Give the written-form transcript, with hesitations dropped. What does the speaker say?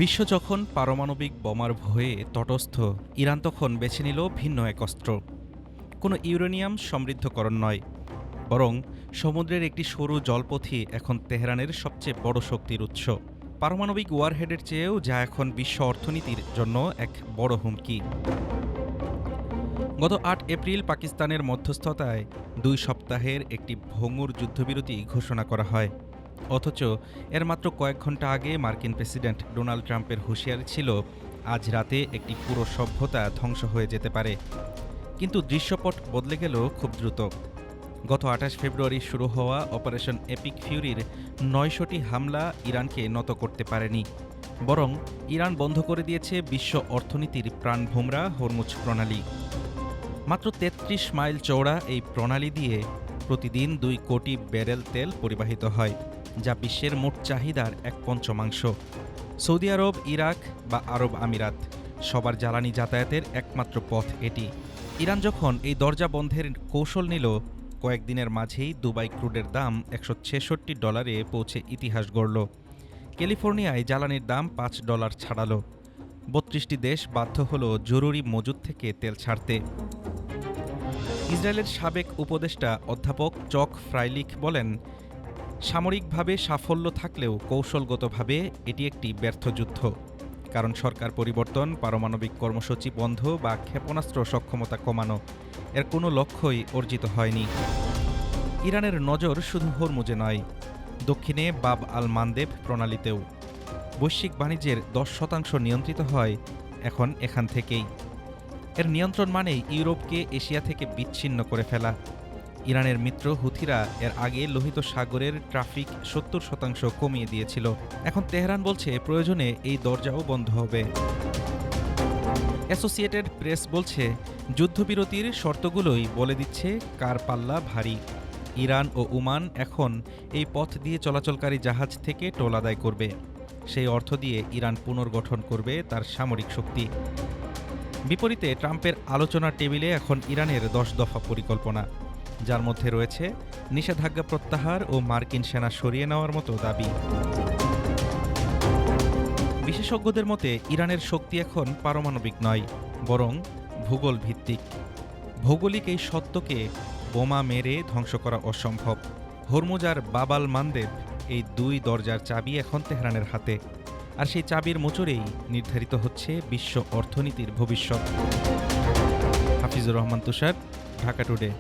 বিশ্ব যখন পারমাণবিক বোমার ভয়ে তটস্থ, ইরান তখন বেছে নিল ভিন্ন এক অস্ত্র। কোনো ইউরেনিয়াম সমৃদ্ধকরণ নয়, বরং সমুদ্রের একটি সরু জলপথই এখন তেহরানের সবচেয়ে বড় শক্তির উৎস। পারমাণবিক ওয়ারহেডের চেয়েও যা এখন বিশ্ব অর্থনীতির জন্য এক বড় হুমকি। গত ৮ এপ্রিল পাকিস্তানের মধ্যস্থতায় ২ সপ্তাহের একটি ভঙ্গুর যুদ্ধবিরতি ঘোষণা করা হয়। অথচ এর মাত্র কয়েক ঘণ্টা আগে মার্কিন প্রেসিডেন্ট ডোনাল্ড ট্রাম্পের হুঁশিয়ারি ছিল, আজ রাতে একটি পুরো সভ্যতা ধ্বংস হয়ে যেতে পারে। কিন্তু দৃশ্যপট বদলে গেল খুব দ্রুত। গত ২৮ ফেব্রুয়ারি শুরু হওয়া অপারেশন এপিক ফিউরির ৯০০টি হামলা ইরানকে নত করতে পারেনি, বরং ইরান বন্ধ করে দিয়েছে বিশ্ব অর্থনীতির প্রাণভোমরা হরমুজ প্রণালী। মাত্র ৩৩ মাইল চওড়া এই প্রণালী দিয়ে প্রতিদিন ২ কোটি ব্যারেল তেল পরিবাহিত হয়, যা বিশ্বের মোট চাহিদার ১/৫। সৌদি আরব, ইরাক বা আরব আমিরাত সবার জ্বালানি যাতায়াতের একমাত্র পথ এটি। ইরান যখন এই দরজা বন্ধের কৌশল নিল, কয়েকদিনের মাঝেই দুবাই ক্রুডের দাম $১৬৬ পৌঁছে ইতিহাস গড়ল। ক্যালিফোর্নিয়ায় জ্বালানির দাম $৫ ছাড়ালো। ৩২টি দেশ বাধ্য হল জরুরি মজুদ থেকে তেল ছাড়তে। ইসরায়েলের সাবেক উপদেষ্টা অধ্যাপক চক ফ্রাইলিখ বলেন, সামরিকভাবে সাফল্য থাকলেও কৌশলগতভাবে এটি একটি ব্যর্থ যুদ্ধ। কারণ সরকার পরিবর্তন, পারমাণবিক কর্মসূচি বন্ধ বা ক্ষেপণাস্ত্র সক্ষমতা কমানো, এর কোনো লক্ষ্যই অর্জিত হয়নি। ইরানের নজর শুধু হরমুজে নয়, দক্ষিণে বাব আল মান্দেব প্রণালীতেও। বৈশ্বিক বাণিজ্যের ১০% নিয়ন্ত্রিত হয় এখন এখান থেকেই। এর নিয়ন্ত্রণ মানেই ইউরোপকে এশিয়া থেকে বিচ্ছিন্ন করে ফেলা। ইরানের মিত্র হুথিরা এর আগে লোহিত সাগরের ট্রাফিক ৭০% কমিয়ে দিয়েছিল। এখন তেহরান বলছে প্রয়োজনে এই দরজাও বন্ধ হবে। অ্যাসোসিয়েটেড প্রেস বলছে, যুদ্ধবিরতির শর্তগুলোই বলে দিচ্ছে কার পাল্লা ভারী। ইরান ও ওমান এখন এই পথ দিয়ে চলাচলকারী জাহাজ থেকে টোল আদায় করবে। সেই অর্থ দিয়ে ইরান পুনর্গঠন করবে তার সামরিক শক্তি। বিপরীতে ট্রাম্পের আলোচনার টেবিলে এখন ইরানের ১০ দফা পরিকল্পনা, যার মধ্যে রয়েছে নিষেধাজ্ঞা প্রত্যাহার ও মার্কিন সেনা সরিয়ে নেওয়ার মতো দাবি। বিশেষজ্ঞদের মতে ইরানের শক্তি এখন পারমাণবিক নয়, বরং ভূগোল ভিত্তিক। ভৌগোলিক এই সত্যকে বোমা মেরে ধ্বংস করা অসম্ভব। হরমুজ আর বাব আল মান্দেব, এই ২ দরজার চাবি এখন তেহরানের হাতে। আর সেই চাবির মোচড়েই নির্ধারিত হচ্ছে বিশ্ব অর্থনীতির ভবিষ্যৎ। হাফিজুর রহমান তুষার, ঢাকা টুডে।